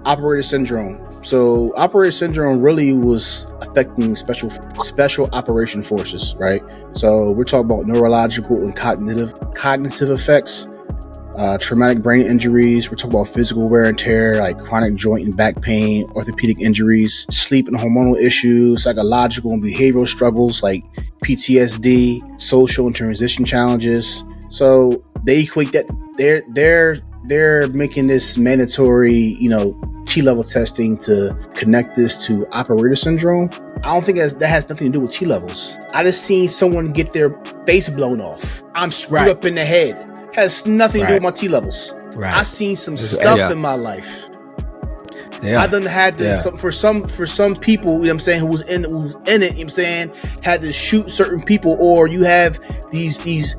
Operator syndrome. So operator syndrome really was affecting special operation forces, right? So we're talking about neurological and cognitive effects, traumatic brain injuries. We're talking about physical wear and tear, like chronic joint and back pain, orthopedic injuries, sleep and hormonal issues, psychological and behavioral struggles like PTSD, social and transition challenges. So they equate that they're making this mandatory, T-level testing to connect this to operator syndrome. I don't think that has nothing to do with T-levels. I just seen someone get their face blown off. I'm screwed up in the head. Has nothing to do with my T-levels. I seen some stuff in my life. I done had this for some people, you know what I'm saying, who was in it, you know what I'm saying, had to shoot certain people, or you have these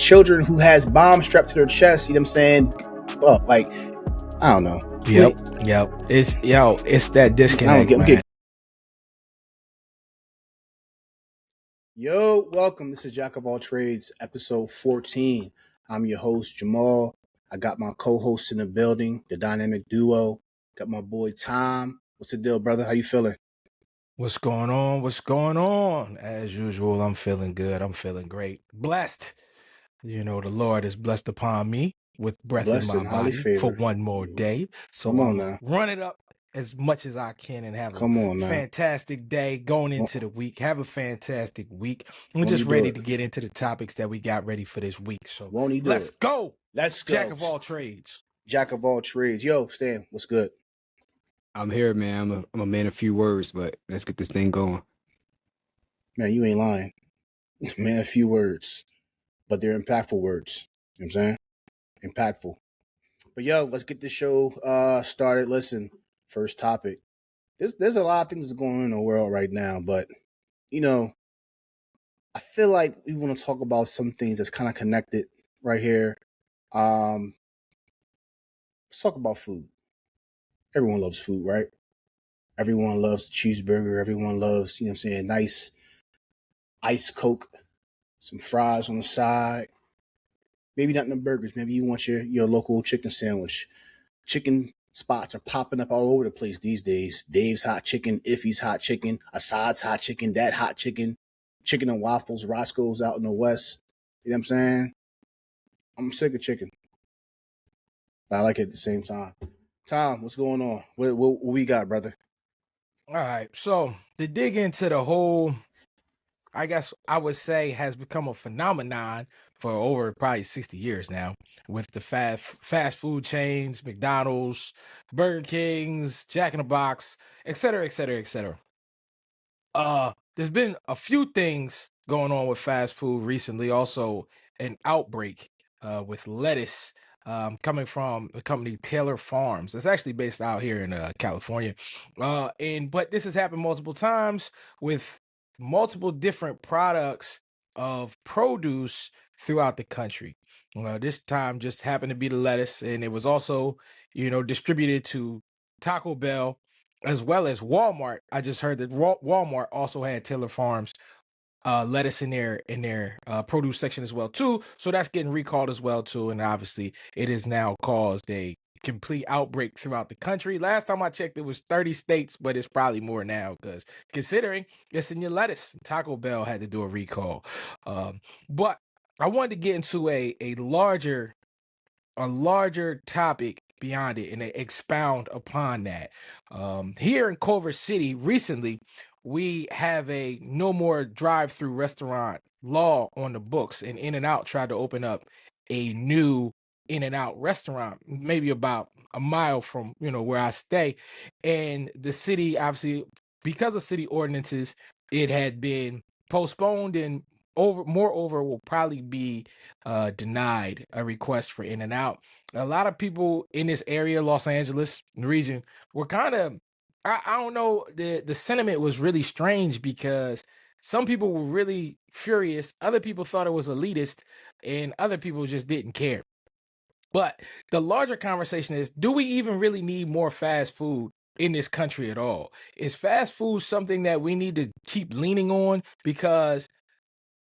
children who has bombs strapped to their chest, you know what I'm saying? Well, like, I don't know. Yep. It's that disconnect, man. Yo, welcome. This is Jack of All Trades, episode 14. I'm your host, Jamal. I got my co-host in the building, the dynamic duo. Got my boy Tom. What's the deal, brother? How you feeling? What's going on? As usual, I'm feeling good. I'm feeling great. Blessed. The Lord is blessed upon me with breath in my body for one more day. So I'm going to run it up as much as I can and have a fantastic day going into the week. Have a fantastic week. I'm just ready to get into the topics that we got ready for this week. So let's go. Let's go. Jack of all trades. Jack of all trades. Yo, Stan, what's good? I'm here, man. I'm a man of few words, but let's get this thing going. Man, you ain't lying. Man, a few words, but they're impactful words. You know what I'm saying? Impactful. But yo, let's get this show started. Listen, first topic. There's a lot of things that's going on in the world right now, but I feel like we want to talk about some things that's kind of connected right here. Let's talk about food. Everyone loves food, right? Everyone loves cheeseburger. Everyone loves, you know what I'm saying, nice ice Coke, some fries on the side. Maybe not in the burgers. Maybe you want your local chicken sandwich. Chicken spots are popping up all over the place these days. Dave's Hot Chicken, Iffy's Hot Chicken, Assad's Hot Chicken, That Hot Chicken, Chicken and Waffles, Roscoe's out in the West. You know what I'm saying? I'm sick of chicken, but I like it at the same time. Tom, what's going on? What we got, brother? All right. So to dig into the whole, I guess I would say, has become a phenomenon for over probably 60 years now, with the fast food chains, McDonald's, Burger Kings, Jack in the Box, et cetera, et cetera, et cetera. There's been a few things going on with fast food recently. Also, an outbreak with lettuce coming from the company Taylor Farms. It's actually based out here in California. But this has happened multiple times with multiple different products of produce throughout the country. This time just happened to be the lettuce, and it was also, distributed to Taco Bell as well as Walmart. I just heard that Walmart also had Taylor Farms lettuce in their produce section as well too. So that's getting recalled as well too, and obviously it has now caused a complete outbreak throughout the country. Last time I checked, it was 30 states, but it's probably more now, because considering it's in your lettuce, Taco Bell had to do a recall. But I wanted to get into a larger topic beyond it and expound upon that. Here in Culver City, recently, we have a no more drive-through restaurant law on the books, and In-N-Out tried to open up a new In-N-Out restaurant, maybe about a mile from where I stay. And the city, obviously, because of city ordinances, it had been postponed, and moreover will probably be denied a request for In-N-Out. A lot of people in this area, Los Angeles region, were kind of, I don't know, the sentiment was really strange, because some people were really furious, other people thought it was elitist, and other people just didn't care. But the larger conversation is, do we even really need more fast food in this country at all? Is fast food something that we need to keep leaning on? Because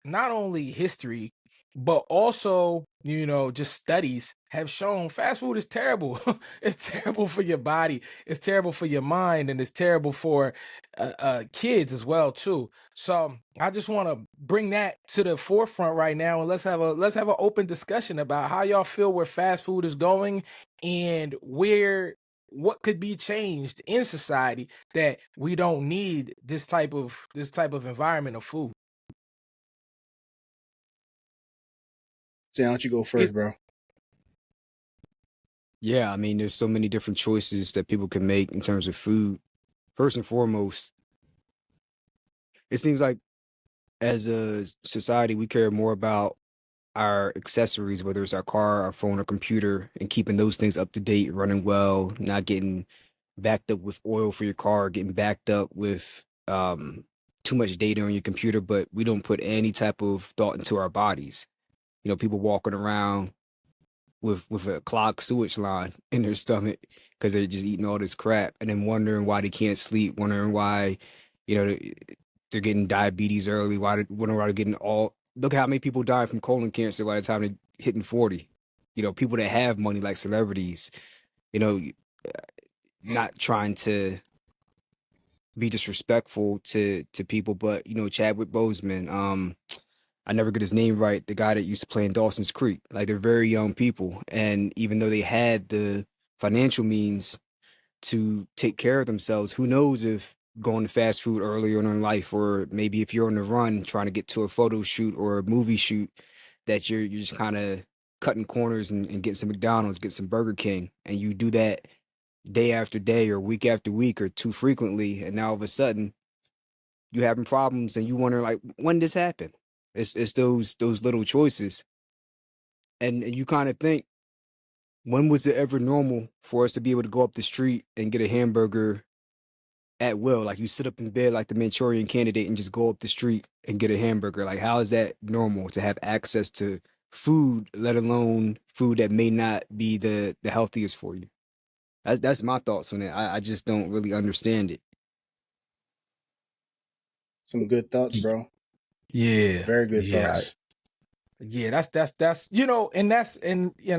not only history, but also, just studies have shown fast food is terrible. It's terrible for your body, it's terrible for your mind, and it's terrible for kids as well too. So I just want to bring that to the forefront right now, and let's have an open discussion about how y'all feel where fast food is going, and what could be changed in society that we don't need this type of environment of food. So why don't you go first, It, bro? Yeah, I mean, there's so many different choices that people can make in terms of food. First and foremost, it seems like as a society, we care more about our accessories, whether it's our car, our phone, or computer, and keeping those things up to date, running well, not getting backed up with oil for your car, getting backed up with too much data on your computer, but we don't put any type of thought into our bodies. People walking around with a clogged sewage line in their stomach because they're just eating all this crap, and then wondering why they can't sleep, wondering why, you know, they're getting diabetes early, wondering why they're getting all. Look how many people die from colon cancer by the time they're hitting 40. People that have money like celebrities, you know, not trying to be disrespectful to people, but Chadwick Boseman, I never get his name right, the guy that used to play in Dawson's Creek. Like, they're very young people, and even though they had the financial means to take care of themselves, who knows if going to fast food earlier in life, or maybe if you're on the run trying to get to a photo shoot or a movie shoot, that you're just kind of cutting corners and getting some McDonald's, get some Burger King, and you do that day after day or week after week or too frequently, and now all of a sudden you having problems and you wonder, like, when did this happen? It's those little choices, and you kind of think, when was it ever normal for us to be able to go up the street and get a hamburger at will? Like, you sit up in bed like the Manchurian Candidate and just go up the street and get a hamburger. Like, how is that normal to have access to food, let alone food that may not be the healthiest for you? That's my thoughts on it. I just don't really understand it. Some good thoughts, bro. yeah, Very good yeah. thoughts. Yeah, and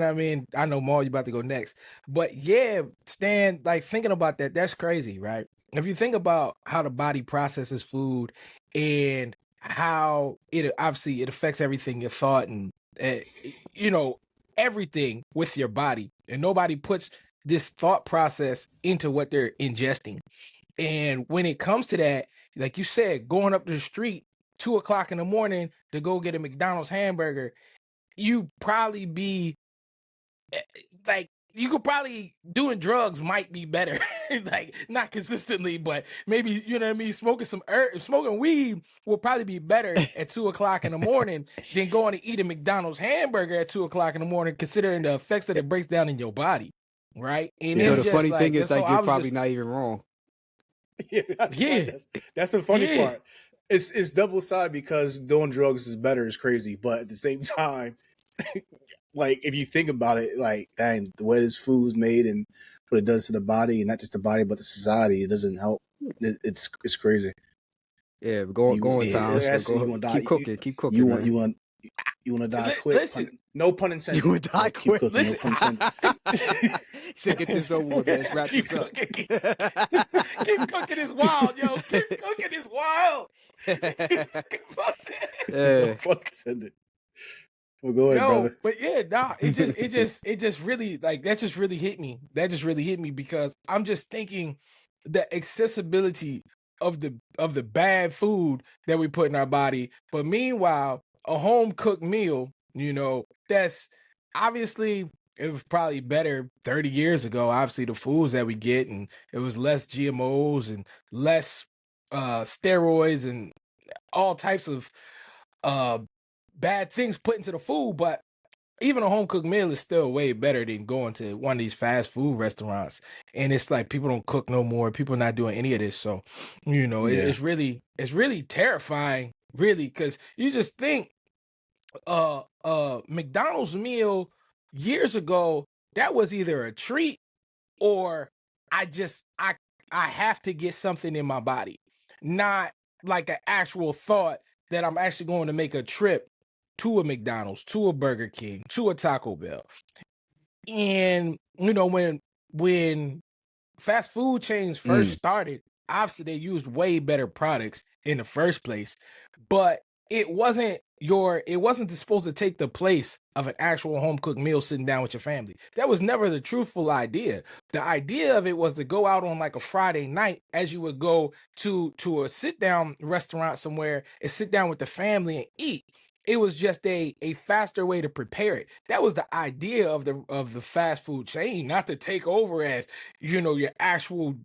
I mean, I know Maul, you about to go next, but yeah, Stan, like thinking about that, that's crazy, right? If you think about how the body processes food and how it obviously it affects everything, your thought and uh, you know everything with your body, and nobody puts this thought process into what they're ingesting. And when it comes to that, like you said, going up the street 2 o'clock in the morning to go get a McDonald's hamburger, you probably be like, you could probably doing drugs might be better, like not consistently, but maybe you know what I mean. Smoking weed will probably be better at 2 o'clock in the morning than going to eat a McDonald's hamburger at 2 o'clock in the morning, considering the effects that it breaks down in your body, right? And Yeah. it's The just funny thing like, is, so like, I you're was probably just, not even wrong. Yeah, yeah, that's the funny yeah. part. It's double sided because doing drugs is better is crazy, but at the same time, like if you think about it, like dang, the way this food is made and what it does to the body, and not just the body but the society, it doesn't help. It's crazy. Yeah, go on, Yeah. Towns. Actually, you Go, want to keep die. cooking, keep You cooking, want man. you want to die quick. Listen, No pun You intended. would die But keep quick. cooking. No listen. pun intended. So get this over with, man. Let's wrap Keep this up. cooking. Keep cooking is wild, yo. Keep cooking is wild. No Yeah. pun intended. Well, go ahead, Yo, brother. but yeah, nah, it just really, like, that just really hit me. That just really hit me because I'm just thinking the accessibility of the bad food that we put in our body. But meanwhile, a home cooked meal, that's obviously, it was probably better 30 years ago. Obviously, the foods that we get, and it was less GMOs and less steroids and all types of uh bad things put into the food. But even a home cooked meal is still way better than going to one of these fast food restaurants. And it's like, people don't cook no more. People not doing any of this. So, Yeah. it's really terrifying, really, because you just think McDonald's meal years ago, that was either a treat or I have to get something in my body, not like an actual thought that I'm actually going to make a trip to a McDonald's, to a Burger King, to a Taco Bell. And when fast food chains first started, obviously they used way better products in the first place, but it wasn't supposed to take the place of an actual home cooked meal sitting down with your family. That was never the truthful idea. The idea of it was to go out on like a Friday night, as you would go to a sit down restaurant somewhere and sit down with the family and eat. It was just a faster way to prepare it. That was the idea of the fast food chain, not to take over as your actual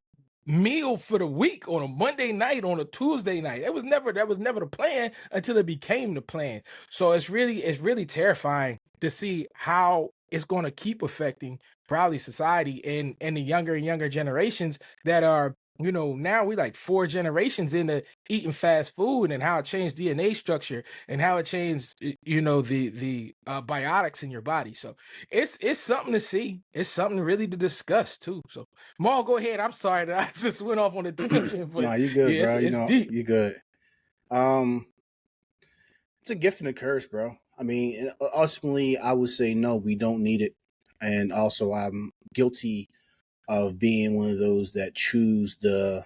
meal for the week on a Monday night, on a Tuesday night. That was never the plan until it became the plan. So it's really terrifying to see how it's going to keep affecting probably society and the younger and younger generations that are, now we like 4 generations into eating fast food, and how it changed DNA structure and how it changed the biotics in your body. So it's something to see. It's something really to discuss too. So Maul, go ahead. I'm sorry that I just went off on a tangent, but Nah, you good, yeah, bro. it's deep. You good. It's a gift and a curse, bro. I mean, ultimately, I would say no, we don't need it. And also, I'm guilty of being one of those that choose the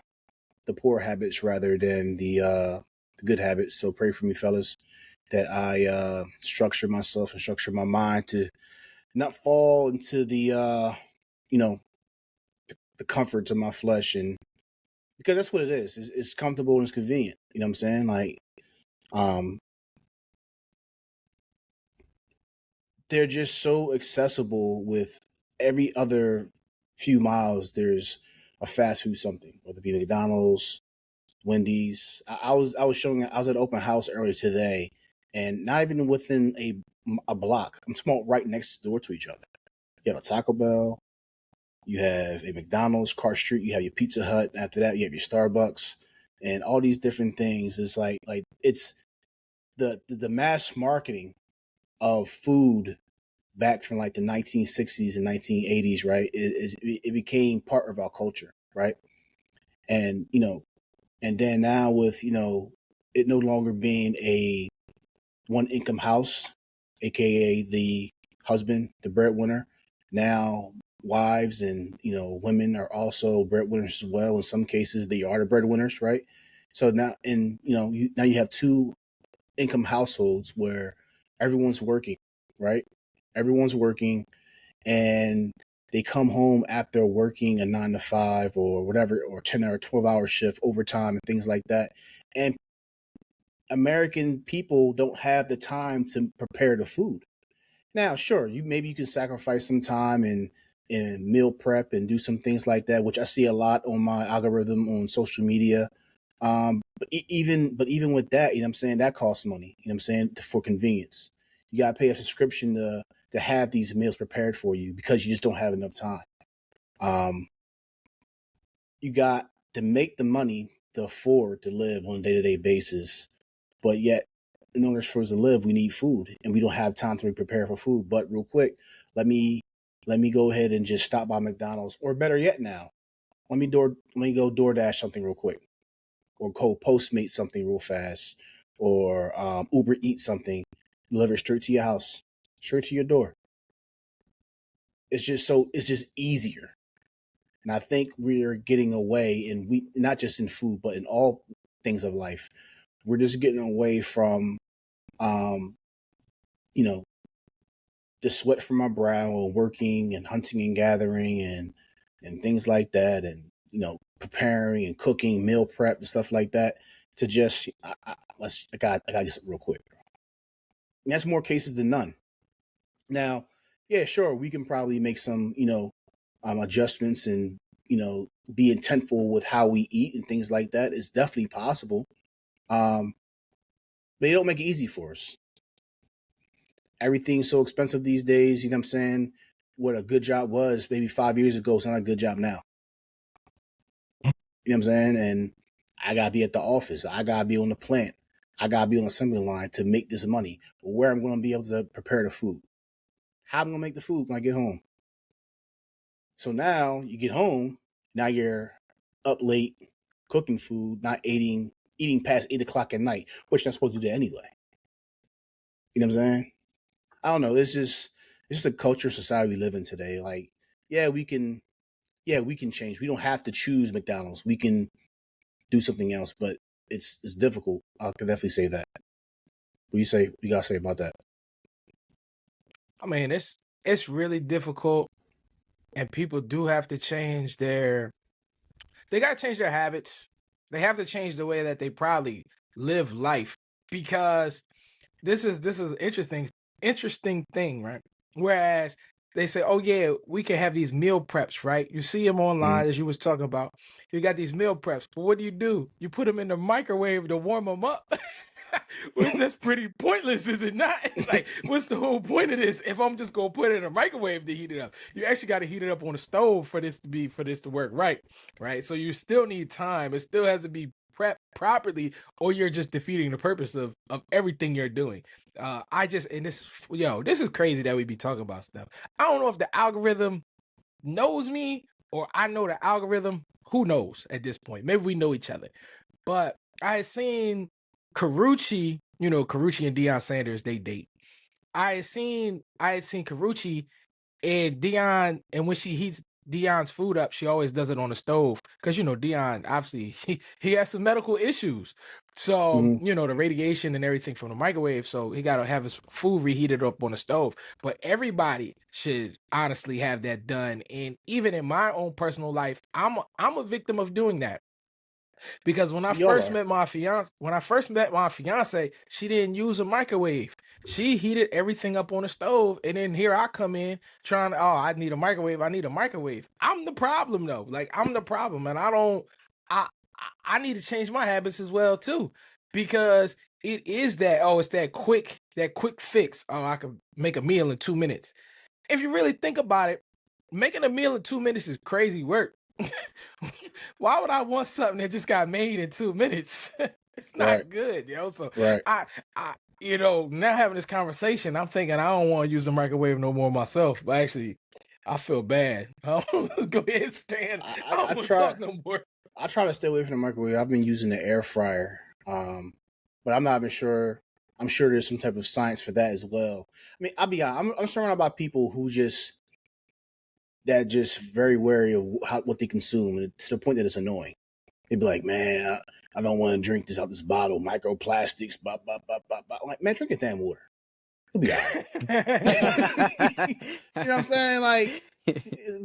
poor habits rather than the good habits. So pray for me, fellas, that I structure myself and structure my mind to not fall into you know, the comforts of my flesh, and because that's what it is. It's comfortable and it's convenient. You know what I'm saying? Like, um, they're just so accessible. With every other few miles, there's a fast food something, whether it be McDonald's, Wendy's. I was showing. I was at an open house earlier today, and not even within a block. I'm talking about right next door to each other. You have a Taco Bell, you have a McDonald's, Car Street, you have your Pizza Hut. After that, you have your Starbucks, and all these different things. It's like it's the mass marketing of food back from like the 1960s and 1980s, right? It became part of our culture, right? And and then now with it no longer being a one income house, aka the husband, the breadwinner. Now wives and women are also breadwinners as well. In some cases, they are the breadwinners, right? So now, now you have two income households where everyone's working, right? Everyone's working, and they come home after working a 9 to 5 or whatever, or 10 or 12-hour shift, overtime and things like that. And American people don't have the time to prepare the food. Now, sure, you can sacrifice some time and meal prep and do some things like that, which I see a lot on my algorithm on social media. But even with that, you know what I'm saying, that costs money. You know what I'm saying, for convenience. You gotta pay a subscription to have these meals prepared for you because you just don't have enough time. Um, you got to make the money to afford to live on a day to day basis, but yet, in order for us to live, we need food, and we don't have time to prepare for food. But real quick, let me go ahead and just stop by McDonald's, or better yet, now let me go DoorDash something real quick, or go Postmate something real fast, or Uber Eat something, deliver it straight to your house, straight to your door. It's just easier. And I think we're getting away, and we not just in food, but in all things of life. We're just getting away from um, you know, the sweat from our brow and working and hunting and gathering and things like that, and preparing and cooking, meal prep and stuff like that, to just I got this real quick. And that's more cases than none. Now, yeah, sure, we can probably make some adjustments, and be intentful with how we eat and things like that. It's definitely possible. Um, they don't make it easy for us. Everything's so expensive these days. You know what I'm saying? What a good job was maybe 5 years ago is not a good job now. You know what I'm saying? And I gotta be at the office. I gotta be on the plant. I gotta be on the assembly line to make this money. Where I'm gonna be able to prepare the food? How I'm gonna make the food when I get home? So now you get home. Now you're up late cooking food, not eating past 8 o'clock at night, which you're not supposed to do that anyway. You know what I'm saying? I don't know. It's just a culture society we live in today. Like, yeah, we can change. We don't have to choose McDonald's. We can do something else, but it's difficult. I can definitely say that. What do you say? What you gotta say about that? I mean, it's really difficult, and people do have to change their. They got to change their habits. They have to change the way that they probably live life, because this is interesting thing, right? Whereas they say, oh yeah, we can have these meal preps, right? You see them Mm. online, as you was talking about. You got these meal preps, but what do? You put them in the microwave to warm them up. Well, that's pretty pointless, is it not? Like, what's the whole point of this if I'm just gonna put it in a microwave to heat it up? You actually got to heat it up on the stove for this to work right, right? So you still need time. It still has to be prepped properly, or you're just defeating the purpose of everything you're doing. I just and this is crazy that we be talking about stuff. I don't know if the algorithm knows me or I know the algorithm. Who knows at this point? Maybe we know each other. But I had seen Carucci, Carucci and Deion Sanders, they date. I had seen Carucci and Dion, and when she heats Dion's food up, she always does it on the stove because Dion obviously he has some medical issues, so Mm. the radiation and everything from the microwave. So he got to have his food reheated up on the stove. But everybody should honestly have that done. And even in my own personal life, I'm a victim of doing that. Because when I Y'all first are met my fiance, she didn't use a microwave. She heated everything up on the stove, and then here I come in trying to, oh, I need a microwave. I need a microwave. I'm the problem though. Like, I'm the problem, and I don't. I need to change my habits as well too, because it is that. Oh, it's that quick fix. Oh, I can make a meal in 2 minutes. If you really think about it, making a meal in 2 minutes is crazy work. Why would I want something that just got made in 2 minutes? It's right, not good, yo. So right. I, now having this conversation, I'm thinking I don't want to use the microwave no more myself. But actually, I feel bad. Go ahead, Stan. I I don't want to try talk no more. I try to stay away from the microwave. I've been using the air fryer, but I'm not even sure. I'm sure there's some type of science for that as well. I mean, I'll be honest. I'm surrounded by people who just very wary of what they consume, and to the point that it's annoying. They'd be like, "Man, I don't want to drink this out this bottle. Microplastics, blah blah blah blah blah." I'm like, man, drink your damn water. You'll be all right. You know what I'm saying? Like,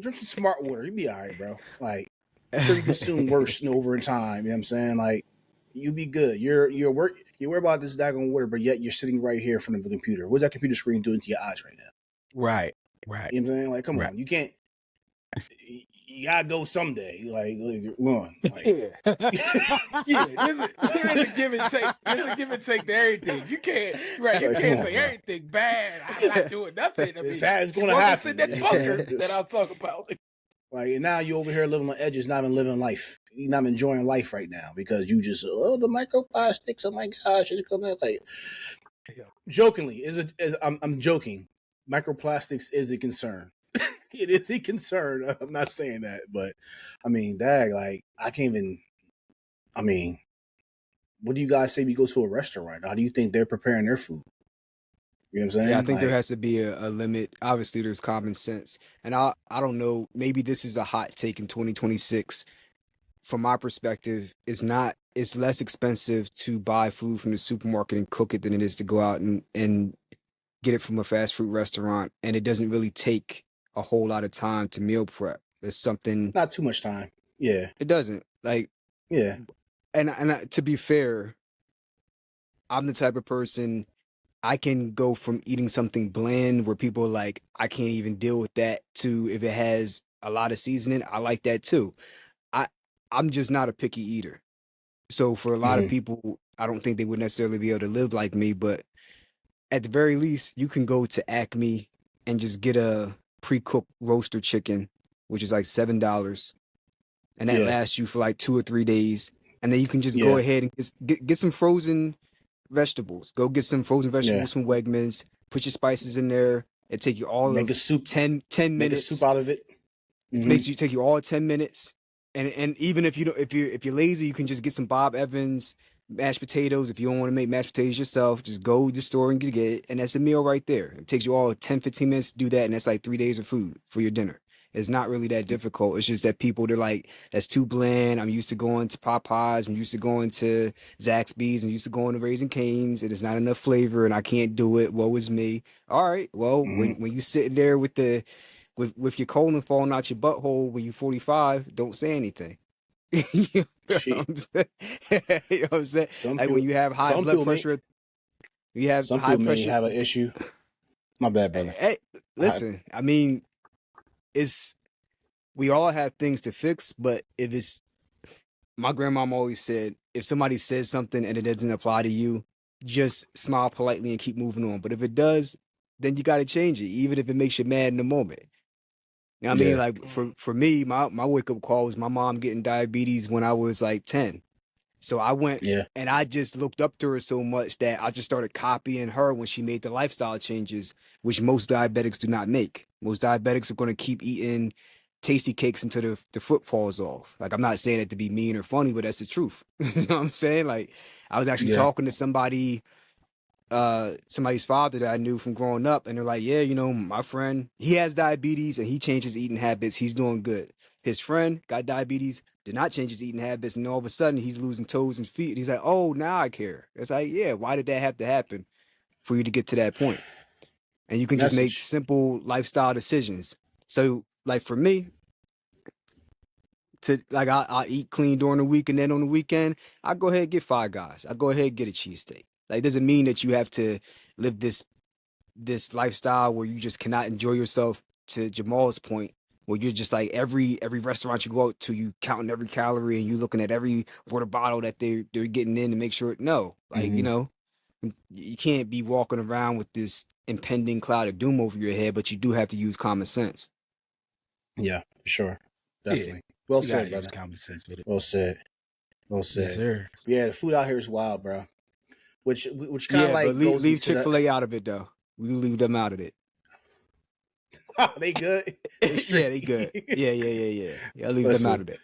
drink some smart water. You'll be all right, bro. Like, I'm sure you consume worse over time. You know what I'm saying? Like, you'll be good. You're worried about this daggone water, but yet you're sitting right here in front of the computer. What's that computer screen doing to your eyes right now? Right, right, You know what I'm saying? Like, come right. on, you can't. You gotta go someday. Come on. Like, Yeah, yeah. There's a give and take. There's a give and take to everything. You can't, right? You like, come can't on, say bro. everything bad. I'm not doing nothing. I mean, It's going to welcome to happen. that bunker that Just, I was talking about. like, and now you over here living on edges, not even living life. You're not enjoying life right now because you just the microplastics. Oh my gosh, it's coming like Yeah. jokingly. I'm joking. Microplastics is a concern. It is a concern. I'm not saying that, but I mean, dag, like I can't even. I mean, what do you guys say we go to a restaurant? How do you think they're preparing their food? You know what I'm Yeah, I saying? think there Like, has to be a limit. Obviously, there's common sense, and I don't know. Maybe this is a hot take in 2026. From my perspective, it's less expensive to buy food from the supermarket and cook it than it is to go out and get it from a fast food restaurant, and it doesn't really take a whole lot of time to meal prep. It's something not too much time. Yeah, it doesn't like, yeah, to be fair, I'm the type of person I can go from eating something bland where people are like, I can't even deal with that, to if it has a lot of seasoning, I like that too. I I'm just not a picky eater. So for a lot of hmm people, I don't think they would necessarily be able to live like me, but at the very least, you can go to Acme and just get a pre-cooked roaster chicken, which is like $7, and that yeah, lasts you for like 2 or 3 days. And then you can just go yeah, ahead and get some frozen vegetables. Go get some frozen yeah. vegetables from Wegmans, put your spices in there. It take you all Make a of soup. 10 Make a soup minutes. out of it. It Hmm makes you take you all 10 minutes. And even if you don't, if you're lazy, you can just get some Bob Evans mashed potatoes. If you don't want to make mashed potatoes yourself, just go to the store and get it. And that's a meal right there. It takes you all 10, 15 minutes to do that. And that's like 3 days of food for your dinner. It's not really that difficult. It's just that people, they're like, that's too bland. I'm used to going to Popeyes. I'm used to going to Zaxby's. I'm used to going to Raising Cane's. And it's not enough flavor and I can't do it. Woe is me. All right. Well, when you sitting there with with your colon falling out your butthole when you're 45, don't say anything. You know what I'm saying? You know what I'm saying? Like when you have high blood pressure, you have some high people pressure. may have an issue. My bad, brother. Hey, listen, I mean, we all have things to fix, but if it's, my grandmom always said, if somebody says something and it doesn't apply to you, just smile politely and keep moving on. But if it does, then you got to change it, even if it makes you mad in the moment. You know what I mean? Like for me, my wake up call was my mom getting diabetes when I was like 10. So I went and I just looked up to her so much that I just started copying her when she made the lifestyle changes, which most diabetics do not make. Most diabetics are going to keep eating tasty cakes until the foot falls off. Like, I'm not saying it to be mean or funny, but that's the truth. You know what I'm saying? Like, I was actually talking to somebody's father that I knew from growing up, and they're like, yeah, you know, my friend, he has diabetes and he changed his eating habits. He's doing good. His friend got diabetes, did not change his eating habits, and all of a sudden he's losing toes and feet. And he's like, oh, now I care. It's like, yeah, why did that have to happen for you to get to that point? And you can just make simple lifestyle decisions. So, like, for me, I eat clean during the week, and then on the weekend, I go ahead and get Five Guys. I go ahead and get a cheesesteak. Like, it doesn't mean that you have to live this lifestyle where you just cannot enjoy yourself, to Jamal's point, where you're just like every restaurant you go out to, you counting every calorie and you looking at every water bottle that they're getting in to make sure. No, like, you know, you can't be walking around with this impending cloud of doom over your head, but you do have to use common sense. Yeah, for sure. Definitely. Well said, brother. Common sense with it. Well said. Well said. Yes, sir. Yeah, the food out here is wild, bro. Which kind of like but leave Chick-fil-A out of it though. We leave them out of it. They good. Yeah, they good. Yeah. Leave them out of it.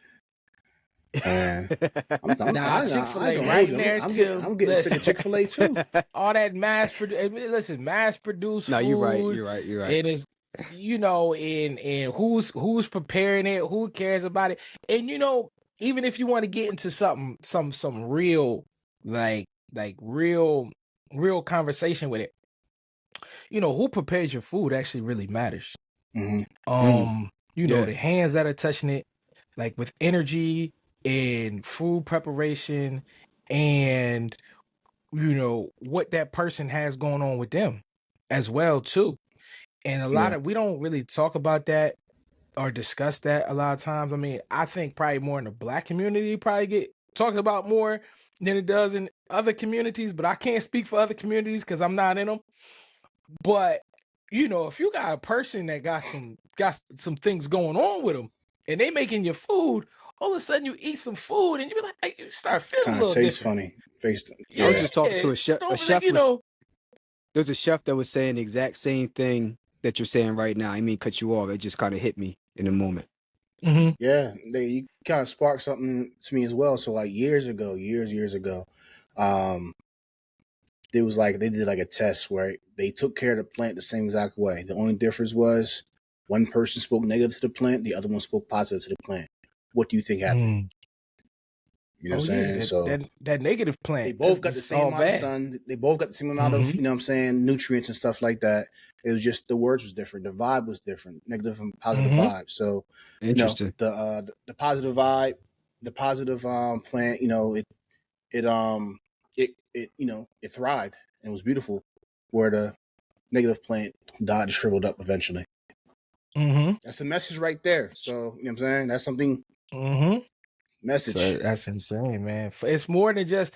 Chick-fil-A right there too. I'm getting sick of Chick-fil-A too. All that mass produced. No, food, you're right. It is, you know, and who's preparing it, who cares about it, and you know, even if you want to get into some real like real conversation with it, you know, who prepares your food actually really matters. You know, the hands that are touching it, like with energy and food preparation, and you know what that person has going on with them as well too. And a lot of, we don't really talk about that or discuss that a lot of times. I mean, I think probably more in the Black community probably get talked about more than it does in other communities, but I can't speak for other communities because I'm not in them. But you know, if you got a person that got some things going on with them and they making your food, all of a sudden you eat some food and you be like, you start feeling a little different. Tastes funny. I was just talking to a chef. There's a chef that was saying the exact same thing that you're saying right now. I mean, cut you off. It just kind of hit me in a moment. Yeah, you kind of sparked something to me as well. So like years ago, they did like a test where they took care of the plant the same exact way. The only difference was one person spoke negative to the plant, the other one spoke positive to the plant. What do you think happened? You know what I'm saying? So that negative plant, they both got the same amount of sun. They both got the same amount of, you know what I'm saying, nutrients and stuff like that. It was just the words was different. The vibe was different, negative and positive vibe. So interesting. You know, the positive vibe, the positive plant, you know, it you know, it thrived and it was beautiful, where the negative plant died and shriveled up eventually. That's a message right there. So, you know what I'm saying? That's something. Message. So that's insane, man. It's more than just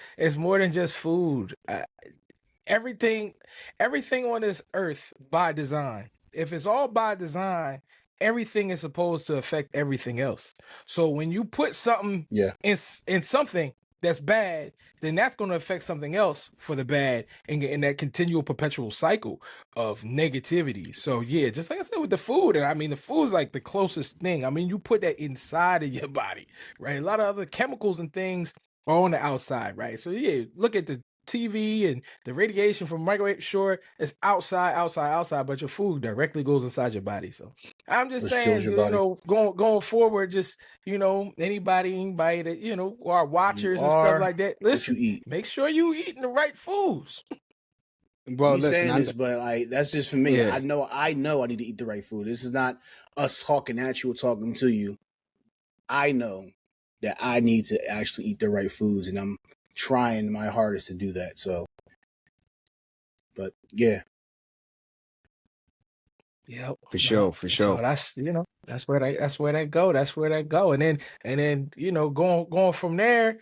food. Everything on this earth by design. If it's all by design, everything is supposed to affect everything else. So when you put something in something that's bad, then that's going to affect something else for the bad, and in that continual perpetual cycle of negativity. So yeah, just like I said with the food, and I mean the food's like the closest thing. I mean, you put that inside of your body, right? A lot of other chemicals and things on the outside, right? So yeah, look at the TV and the radiation from microwave. Sure, it's outside, but your food directly goes inside your body. So I'm just Which fuels saying, your body. going forward, just anybody that are You watchers and stuff are like that. what you Listen, eat. make sure you eating the right foods. Well, We listen, saying this, but like that's just for me. yeah, I know I need to eat the right food. This is not us talking at you or talking to you. I know that I need to actually eat the right foods, and I'm trying my hardest to do that. So, but yeah, Yep, for yep. sure, for So sure. that's where they go, and then going from there,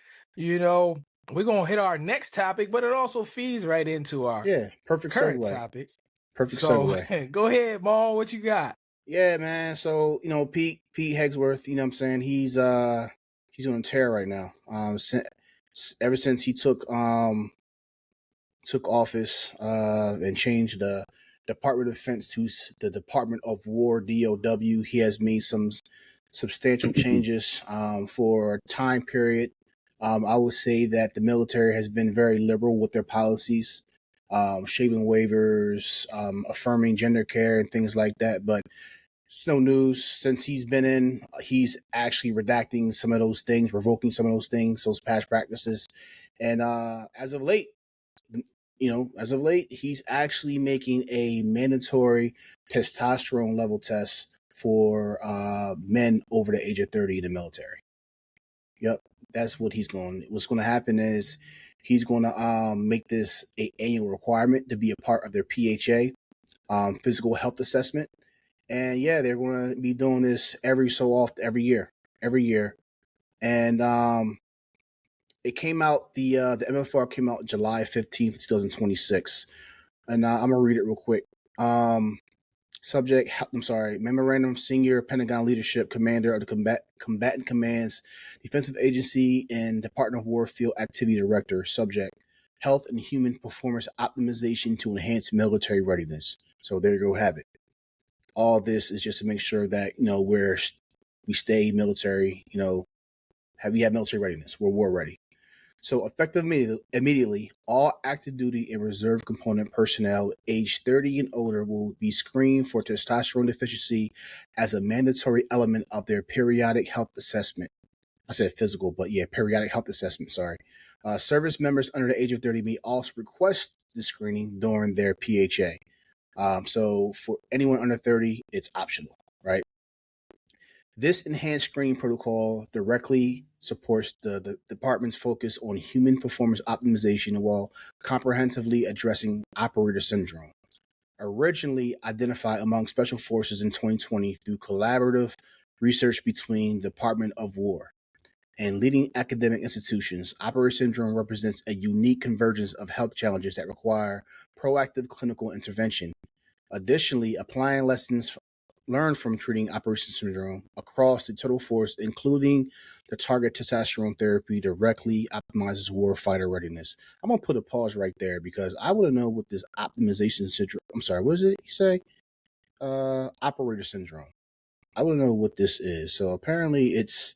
we're gonna hit our next topic, but it also feeds right into our yeah, perfect current segue. topic. Perfect So segue. go ahead, Maul, what you got? Yeah, man. So Pete Hegsworth. You know what I'm saying he's on a tear right now. Ever since he took office and changed the Department of Defense to the Department of War (DOW), he has made some substantial changes for a time period. I would say that the military has been very liberal with their policies, shaving waivers, affirming gender care, and things like that. But it's no news since he's been in. He's actually redacting some of those things, revoking some of those things, those past practices. And as of late, he's actually making a mandatory testosterone level test for men over the age of 30 in the military. Yep, that's what he's going. What's going to happen is he's going to make this a annual requirement to be a part of their PHA, physical health assessment. And yeah, they're going to be doing this every so often, every year. And it came out the MFR came out July 15th, 2026, and I'm gonna read it real quick. Um, Subject, I'm sorry, Memorandum, Senior Pentagon Leadership Commander of the Combatant Command's Defensive Agency and Department of War Field Activity Director. Subject, Health and Human Performance Optimization to Enhance Military Readiness. So there you go, have it. All this is just to make sure that we stay military. We have military readiness. We're war ready. So effective immediately, all active duty and reserve component personnel aged 30 and older will be screened for testosterone deficiency as a mandatory element of their periodic health assessment. I said physical, but yeah, periodic health assessment, sorry. Service members under the age of 30 may also request the screening during their PHA. So for anyone under 30, it's optional, right? This enhanced screening protocol directly supports the department's focus on human performance optimization while comprehensively addressing operator syndrome. Originally identified among special forces in 2020 through collaborative research between the Department of War and leading academic institutions, operator syndrome represents a unique convergence of health challenges that require proactive clinical intervention. Additionally, applying lessons learned from treating Operation Syndrome across the total force, including the target testosterone therapy, directly optimizes warfighter readiness. I'm gonna put a pause right there because I want to know what this optimization syndrome. I'm sorry, what is it? You say operator syndrome. I want to know what this is. So apparently, it's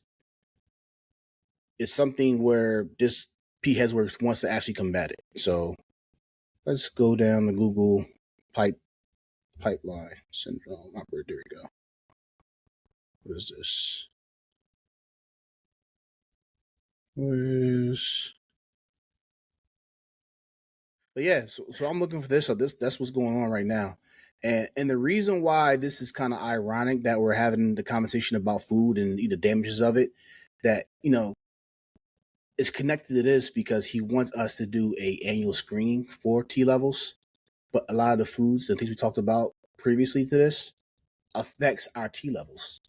something where this P Hegsworth wants to actually combat it. So let's go down to Google pipeline syndrome operator. There we go. What is this? But yeah, so I'm looking for this. So that's what's going on right now. And the reason why this is kind of ironic that we're having the conversation about food and the damages of it, that is connected to this because he wants us to do a annual screening for T levels. But a lot of the foods, the things we talked about previously to this, affects our T levels.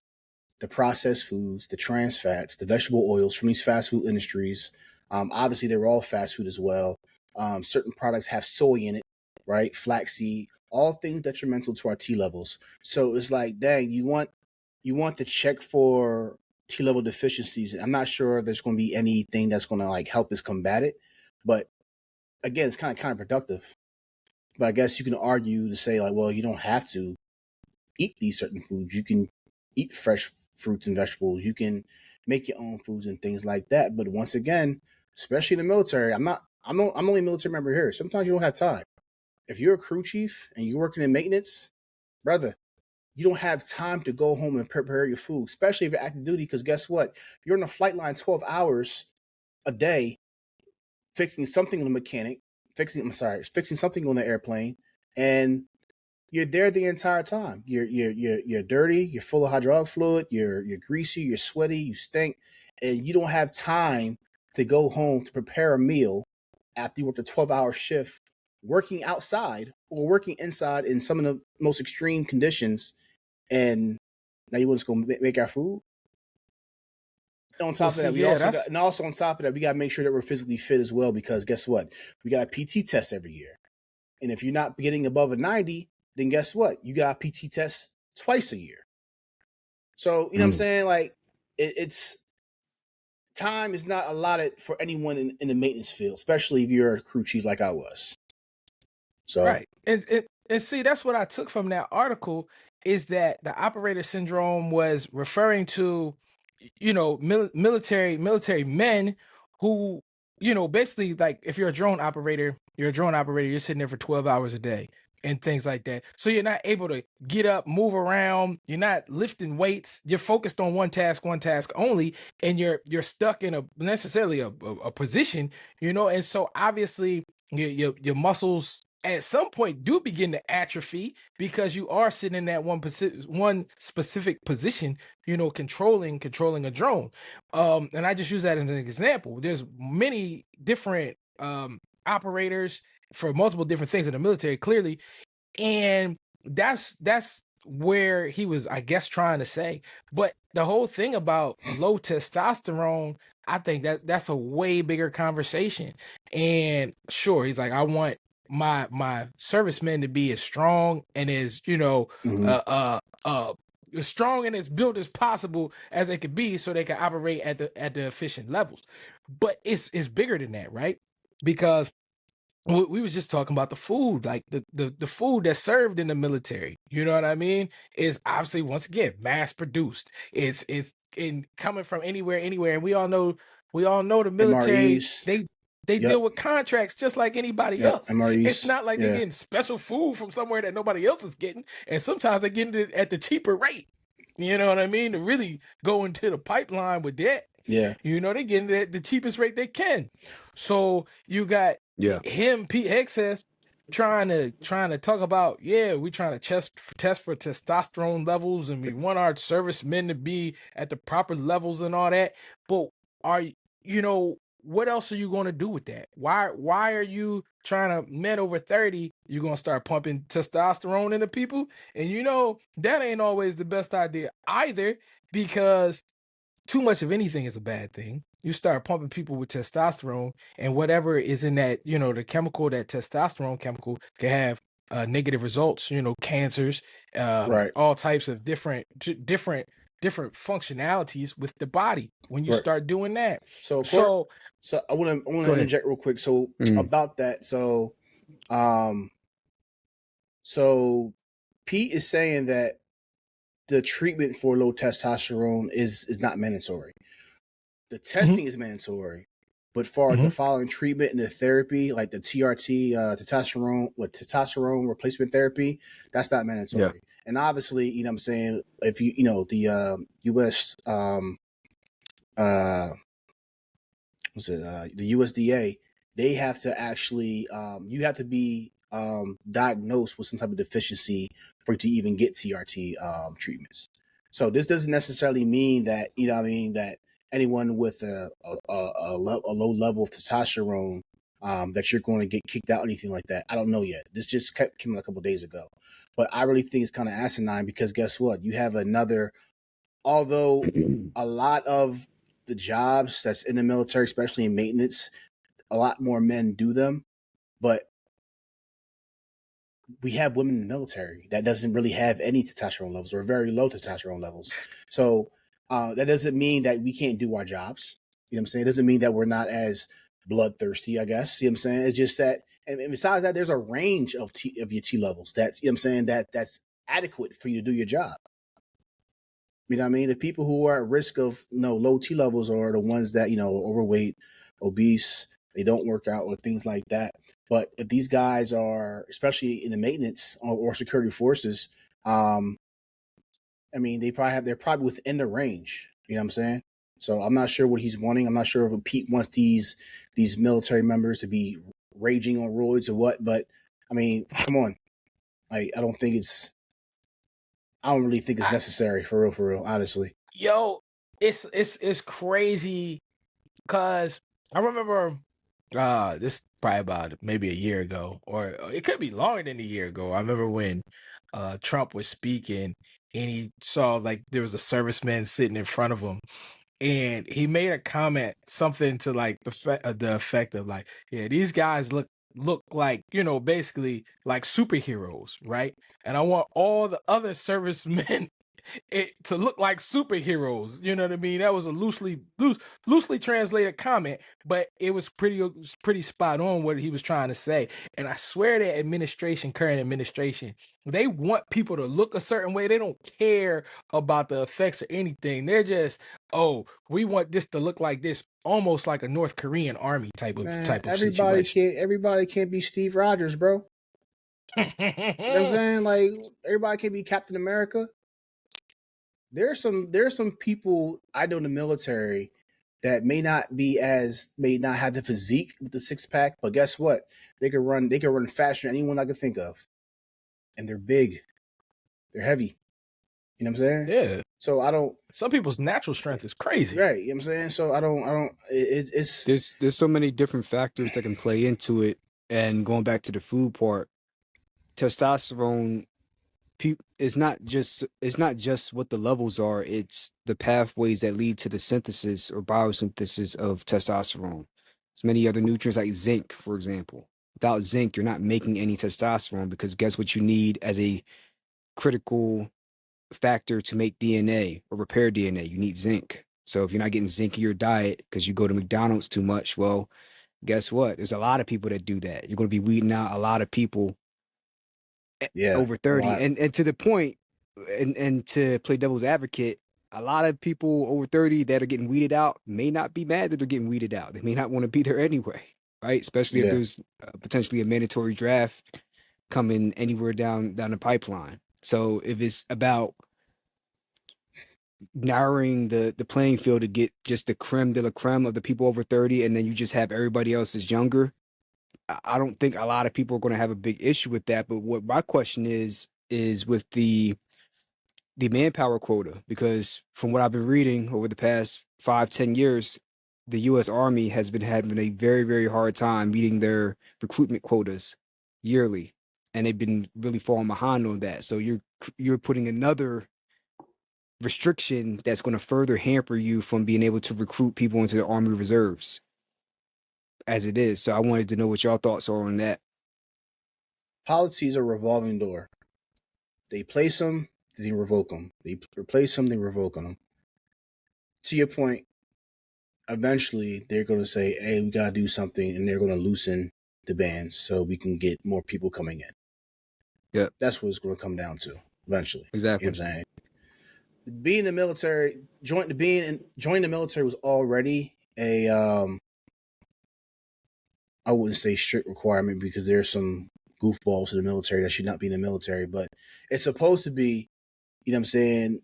The processed foods, the trans fats, the vegetable oils from these fast food industries. Obviously, they're all fast food as well. Certain products have soy in it, right? Flaxseed, all things detrimental to our T levels. So it's like, dang, you want to check for T level deficiencies. I'm not sure there's going to be anything that's going to like help us combat it, but again, it's kind of counterproductive. But I guess you can argue to say like, well, you don't have to eat these certain foods. You can eat fresh fruits and vegetables. You can make your own foods and things like that. But once again, especially in the military. I'm only a military member here. Sometimes you don't have time. If you're a crew chief and you're working in maintenance, brother, you don't have time to go home and prepare your food, especially if you're active duty. Because guess what? You're on a flight line 12 hours a day, fixing something on the mechanic, fixing something on the airplane, and you're there the entire time. You're dirty. You're full of hydraulic fluid. You're greasy. You're sweaty. You stink, and you don't have time to go home to prepare a meal after you worked a 12-hour shift, working outside or working inside in some of the most extreme conditions. And now you want us to go make our food. On Well, top of see, that, yeah, that's on top of that, we got to make sure that we're physically fit as well. Because guess what? We got a PT test every year. And if you're not getting above a 90, then guess what? You got a PT test twice a year. So, you know what I'm saying? Like, it's time is not allotted for anyone in the maintenance field, especially if you're a crew chief like I was. So, right. And see, that's what I took from that article is that the operator syndrome was referring to, military men who, basically like if you're a drone operator, you're sitting there for 12 hours a day and things like that. So you're not able to get up, move around, you're not lifting weights, you're focused on one task only, and you're stuck in a necessarily a position, and so obviously your muscles at some point do begin to atrophy because you are sitting in that one specific position, controlling a drone. And I just use that as an example. There's many different operators for multiple different things in the military, clearly, and that's where he was, I guess, trying to say. But the whole thing about low testosterone, I think that's a way bigger conversation. And sure, he's like, I want my servicemen to be as strong and as as strong and as built as possible as they could be, so they can operate at the efficient levels. But it's bigger than that, right? Because we was just talking about the food, like the food that's served in the military, you know what I mean, is obviously, once again, mass produced. It's in coming from anywhere, and we all know the military, MREs. they deal Yep. with contracts just like anybody Yep. else. It's MREs. not like they're Yeah. getting special food from somewhere that nobody else is getting, and sometimes they're getting it at the cheaper rate, you know what I mean, to really go into the pipeline with that. Yeah. They're getting it at the cheapest rate they can. So you got him, Pete Hegseth, trying to talk about, we trying to test for testosterone levels, and we want our servicemen to be at the proper levels and all that. But what else are you going to do with that? Why are you trying to, men over 30, you're going to start pumping testosterone into people? And that ain't always the best idea either, because too much of anything is a bad thing. You start pumping people with testosterone, and whatever is in that, the chemical, that testosterone chemical, can have negative results, cancers, Right. all types of different functionalities with the body when you Right. start doing that. So, So I want to go ahead. interject real quick. So about that. So Pete is saying that the treatment for low testosterone is not mandatory. The testing is mandatory, but for the following treatment and the therapy, like the TRT, testosterone replacement therapy, that's not mandatory. Yeah. And obviously, you know what I'm saying, if the US the USDA, they have to actually you have to be diagnosed with some type of deficiency for you to even get TRT treatments. So this doesn't necessarily mean that, that anyone with a low level of testosterone, that you're going to get kicked out or anything like that. I don't know yet. This just came out a couple of days ago. But I really think it's kind of asinine, because guess what? You have although a lot of the jobs that's in the military, especially in maintenance, a lot more men do them, but we have women in the military that doesn't really have any testosterone levels, or very low testosterone levels. So that doesn't mean that we can't do our jobs. You know what I'm saying? It doesn't mean that we're not as bloodthirsty, I guess. You know what I'm saying? It's just that, and besides that, there's a range of your T levels. That's, you know what I'm saying, that's adequate for you to do your job. You know what I mean? The people who are at risk of low T levels are the ones that, are overweight, obese, they don't work out, or things like that. But if these guys are, especially in the maintenance or security forces, I mean, they're probably within the range. You know what I'm saying? So I'm not sure what he's wanting. I'm not sure if Pete wants these military members to be raging on roids or what. But I mean, come on. I don't think it's. I don't really think it's I, necessary for real. For real, honestly. yo, it's crazy because I remember this probably about maybe a year ago, or it could be longer than a year ago. I remember when Trump was speaking and he saw like there was a serviceman sitting in front of him, and he made a comment, something to like the effect of like, yeah, these guys look like, basically like superheroes, right? And I want all the other servicemen to look like superheroes. You know what I mean? That was a loosely translated comment, but it was pretty spot on what he was trying to say. And I swear that current administration, they want people to look a certain way. They don't care about the effects or anything. They're just, oh, we want this to look like this, almost like a North Korean army type Man, of situation. everybody can't be Steve Rogers, bro. You know what I'm saying? Like everybody can't be Captain America. There's some people I know in the military that may not have the physique with the six pack, but guess what? They can run faster than anyone I could think of. And they're big. They're heavy. You know what I'm saying? Yeah. So I don't. Some people's natural strength is crazy. Right. You know what I'm saying? So I don't. It's There's so many different factors that can play into it. And going back to the food part, testosterone it's not just what the levels are, it's the pathways that lead to the synthesis or biosynthesis of testosterone. There's many other nutrients like zinc, for example. Without zinc, you're not making any testosterone, because guess what you need as a critical factor to make DNA or repair DNA? You need zinc. So if you're not getting zinc in your diet because you go to McDonald's too much, well, guess what? There's a lot of people that do that. You're going to be weeding out a lot of people yeah, over a 30. lot. And to the point, and to play devil's advocate, a lot of people over 30 that are getting weeded out may not be mad that they're getting weeded out. They may not want to be there anyway, right? Especially if Yeah. there's potentially a mandatory draft coming anywhere down the pipeline. So if it's about narrowing the playing field to get just the creme de la creme of the people over 30, and then you just have everybody else is younger, I don't think a lot of people are going to have a big issue with that. But what my question is with the manpower quota, because from what I've been reading over the past 5-10 years, the U.S. Army has been having a very, very hard time meeting their recruitment quotas yearly, and they've been really falling behind on that. So you're putting another restriction that's going to further hamper you from being able to recruit people into the Army Reserves as it is. So I wanted to know what y'all thoughts are on that. Policies are a revolving door. They place them, they revoke them. They replace them, they revoke them. To your point, eventually they're going to say, "Hey, we got to do something," and they're going to loosen the bans so we can get more people coming in. Yep. That's what it's going to come down to eventually. Exactly. You know what I'm saying? Being in the military, joining the military was already a I wouldn't say strict requirement, because there's some goofballs in the military that should not be in the military, but it's supposed to be, you know what I'm saying,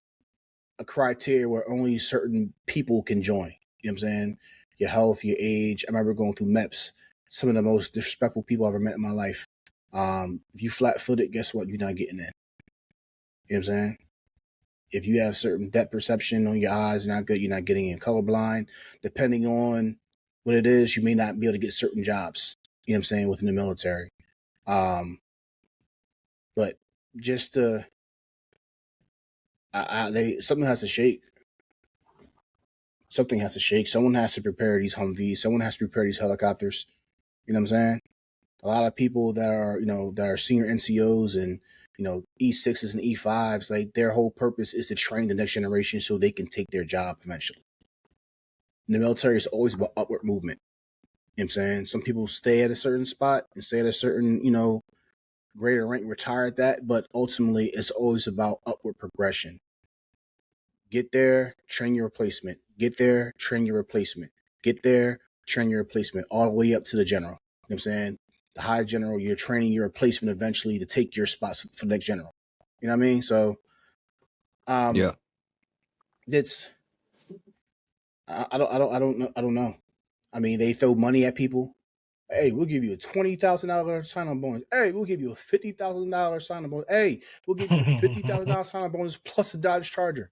a criteria where only certain people can join. You know what I'm saying? Your health, your age. I remember going through MEPS, some of the most disrespectful people I've ever met in my life. If you flat footed, guess what? You're not getting in. You know what I'm saying? If you have certain depth perception on your eyes, not good, you're not getting in. Colorblind, depending on what it is, you may not be able to get certain jobs. You know what I'm saying, within the military. But just something has to shake. Something has to shake. Someone has to prepare these Humvees. Someone has to prepare these helicopters. You know what I'm saying? A lot of people that are senior NCOs and E6s and E5s, like their whole purpose is to train the next generation so they can take their job eventually. In the military, it's always about upward movement. You know what I'm saying? Some people stay at a certain spot and stay at a certain, greater rank, retire at that, but ultimately it's always about upward progression. Get there, train your replacement. Get there, train your replacement. Get there, train your replacement all the way up to the general. You know what I'm saying? The high general, you're training your replacement eventually to take your spots for the next general. You know what I mean? So, Yeah. it's I don't know. I mean, they throw money at people. Hey, we'll give you a $20,000 sign-on bonus. Hey, we'll give you a $50,000 sign-on bonus. Hey, we'll give you a $50,000 sign-on bonus plus a Dodge Charger.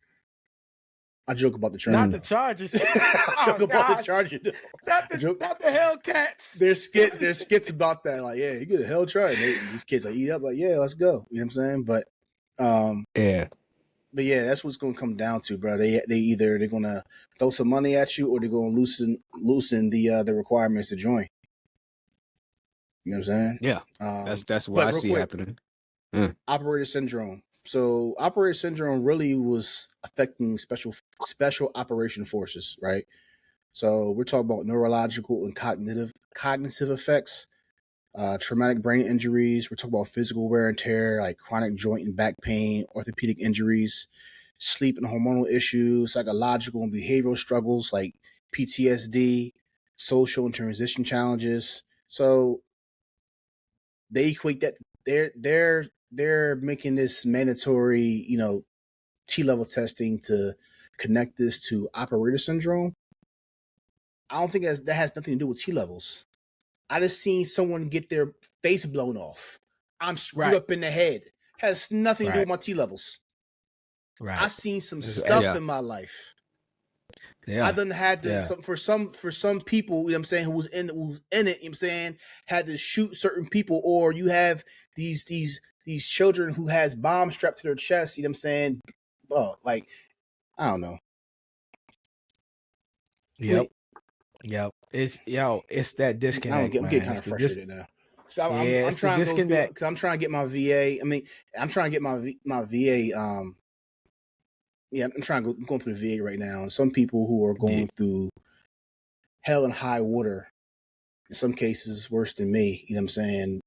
I joke about the Charger. Not the though. Chargers. I joke about the Charger. Though. Not I joke. the Hellcats. There's skits about that. Like, yeah, you get a hell Charger. These kids like eat up. Like, yeah, let's go. You know what I'm saying? But, Yeah. but yeah, that's what's going to come down to, bro. They're going to throw some money at you, or they're going to loosen the requirements to join. You know what I'm saying? Yeah. That's what I see happening. Operator syndrome. So operator syndrome really was affecting special operation forces, right? So we're talking about neurological and cognitive effects, traumatic brain injuries. We're talking about physical wear and tear, like chronic joint and back pain, orthopedic injuries, sleep and hormonal issues, psychological and behavioral struggles like PTSD, social and transition challenges. So they equate that they're making this mandatory, T-level testing to connect this to operator syndrome. I don't think that has nothing to do with T-levels. I just seen someone get their face blown off. I'm screwed up in the head. Has nothing to do with my T-levels. Right. I seen some stuff in my life. Yeah. I done had to for some people, you know what I'm saying, who was in it, you know what I'm saying, had to shoot certain people, or you have these children who has bombs strapped to their chest, you know what I'm saying? Oh, like, I don't know. Yep. It's that disconnect. I'm getting kind of frustrated now. So I'm trying to go because I'm trying to get my VA. I mean, I'm trying to get my VA. Yeah, I'm going through the VA right now, and some people who are going through hell and high water, in some cases worse than me. You know what I'm saying?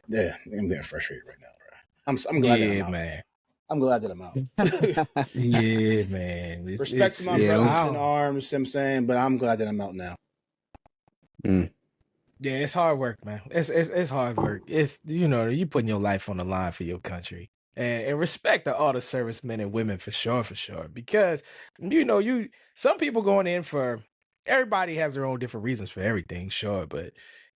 Yeah, I'm getting frustrated right now, bro. I'm glad that I'm out. Man. I'm glad that I'm out. Yeah, man. Respect to my brothers in arms, you know what I'm saying, but I'm glad that I'm out now. Yeah, it's hard work, man. It's hard work. It's, you putting your life on the line for your country. And respect to all the servicemen and women for sure. Because, some people going in for, everybody has their own different reasons for everything, sure. But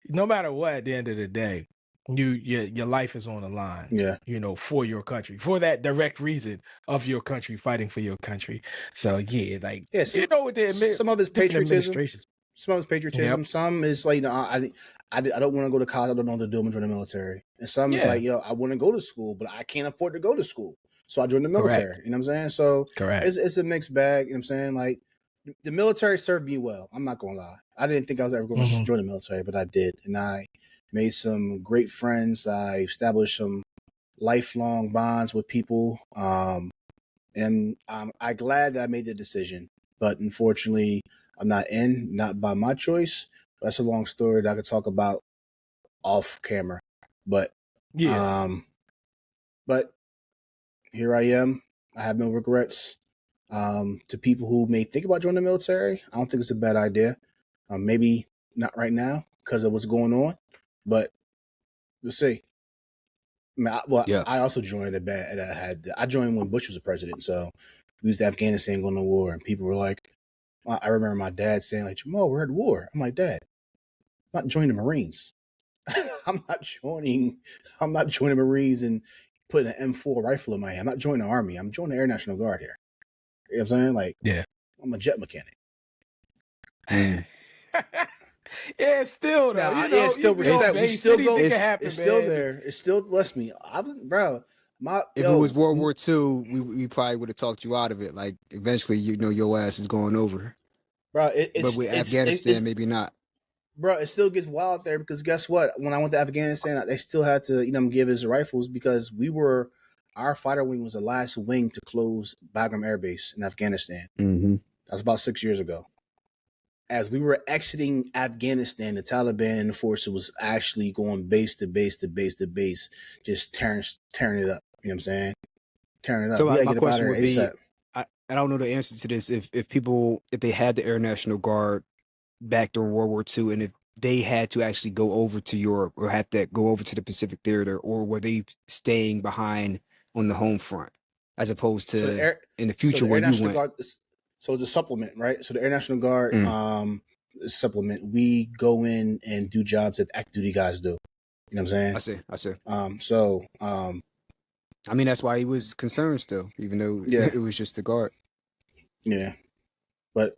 no matter what, at the end of the day, your life is on the line. Yeah. For your country, for that direct reason of your country, fighting for your country. So yeah, like, some of his patriotism. Some of his patriotism. Yep. Some is like, I don't want to go to college. I don't know what to do. I'm going to join the military. And some is like, I want to go to school, but I can't afford to go to school. So I joined the military. Correct. You know what I'm saying? So it's a mixed bag. You know what I'm saying? Like, the military served me well. I'm not going to lie. I didn't think I was ever going to join the military, but I did. And I made some great friends. I established some lifelong bonds with people. And I'm glad that I made the decision. But unfortunately, I'm not by my choice. That's a long story that I could talk about off camera. But but here I am. I have no regrets. To people who may think about joining the military, I don't think it's a bad idea. Maybe not right now because of what's going on, but we'll see. I also joined I joined when Bush was the president, so we was to Afghanistan going to war, and people were like, I remember my dad saying, like, Jamal, we're at war. I'm like, Dad, I'm not joining the Marines. I'm not joining the Marines and putting an M4 rifle in my hand. I'm not joining the Army. I'm joining the Air National Guard here. You know what I'm saying? Like, I'm a jet mechanic. Yeah, still though. It's still respect. We still go. It's still there. It's still bless me. Bro. If it was World War II, we probably would have talked you out of it. Like, eventually, your ass is going over. Bro, but with Afghanistan, maybe not. Bro, it still gets wild there because guess what? When I went to Afghanistan, they still had to, give us rifles because our fighter wing was the last wing to close Bagram Air Base in Afghanistan. Mm-hmm. That was about 6 years ago. As we were exiting Afghanistan, the Taliban and the force was actually going base to base to base to base, just tearing it up. You know what I'm saying? Tearing it up. So we gotta my get question would be, ASAP. I don't know the answer to this. If they had the Air National Guard back during World War II, and if they had to actually go over to Europe or had to go over to the Pacific Theater, or were they staying behind on the home front, as opposed So the to Air, in the so future the Air where you National went? Guard. So it's a supplement, right? So the Air National Guard Mm, supplement. We go in and do jobs that active duty guys do. You know what I'm I saying? see. So I mean, that's why he was concerned still, even though yeah, it was just a guard. yeah. But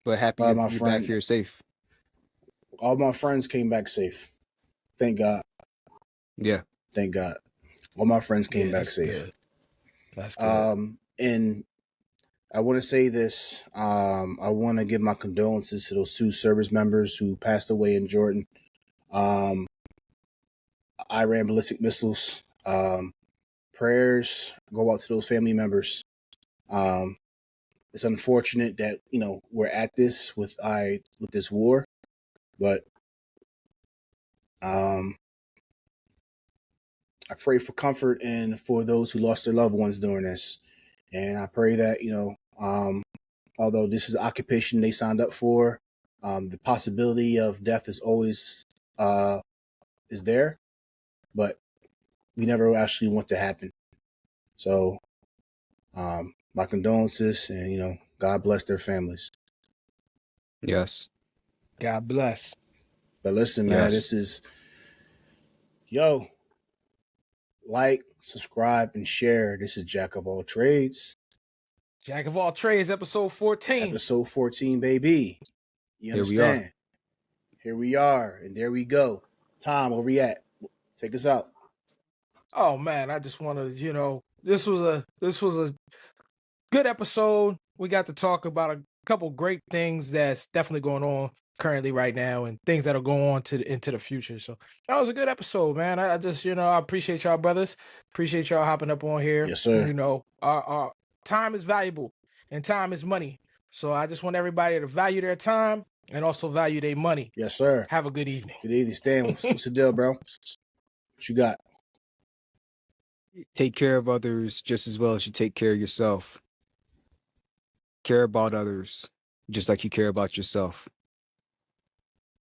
But happy all my you're back friends, here safe. all my friends came back safe. Thank God. Yeah. Thank God. All my friends came Yeah, back that's safe. good. That's good. And I want to say this. I want to give my condolences to those two service members who passed away in Jordan. Um, Iran ballistic missiles. Prayers go out to those family members. Um, it's unfortunate that we're at this with this war, but um, I pray for comfort and for those who lost their loved ones during this, and I pray that although this is an occupation they signed up for, the possibility of death is always is there, but we never actually want to happen. So my condolences, and God bless their families. Yes. God bless. But listen, man, Yes. this is like, subscribe, and share. This is Jack of all trades, Jack of all trades, episode 14. episode 14, baby. You Here we are. understand? Here we are, and there we go. Tom, where we at? Take us out. Oh man, I just want to, this was a good episode. We got to talk about a couple great things that's definitely going on currently right now, and things that'll go on into the future. So that was a good episode, man. I just, I appreciate y'all, brothers. Appreciate y'all hopping up on here. Yes, sir. Our time is valuable, and time is money. So I just want everybody to value their time and also value their money. Yes, sir. Have a good evening. Good evening, Stan. What's the deal, bro? What you got? Take care of others just as well as you take care of yourself. Care about others just like you care about yourself.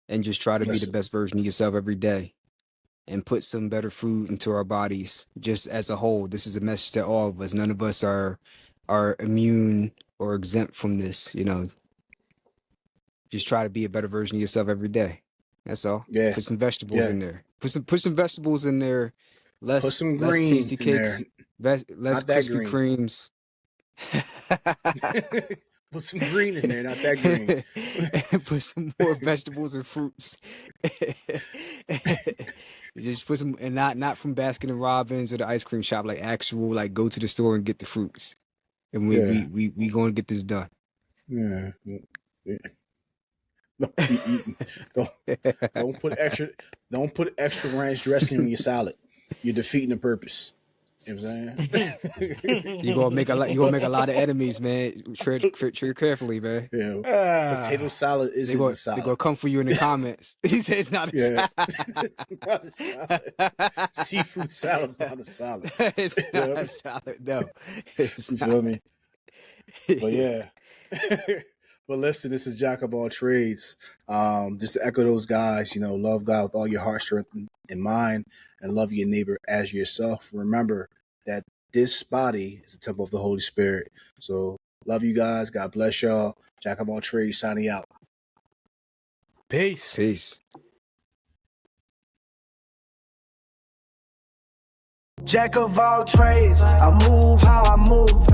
And just try to be the best version of yourself every day. And put some better food into our bodies, just as a whole. This is a message to all of us. None of us are immune or exempt from this, Just try to be a better version of yourself every day. That's all. Yeah. Put some vegetables in there. Put some vegetables in there. Put some Less green tasty in cakes. Less Not that Krispy green. Kremes. Put some green in there, not that green. And put some more vegetables and fruits. Just put some, and not from Baskin and Robbins or the ice cream shop, like actual, like go to the store and get the fruits. And we gonna get this done. Yeah. Don't be eating. Don't put extra ranch dressing in your salad. You're defeating the purpose. You know what I'm saying? You're gonna make a lot of enemies, man. Tread carefully, man. Yeah. Potato salad isn't a salad. They're gonna come for you in the comments. He said it's not a salad. Not a salad. Seafood salad's not a salad. It's not a salad, no. It's You not. feel me? But yeah. But listen, this is Jack of all trades. Just to echo those guys, love God with all your heart, strength, and mind, and love your neighbor as yourself. Remember that this body is a temple of the Holy Spirit. So love you guys. God bless y'all. Jack of all trades signing out. Peace. Jack of all trades, I move how I move.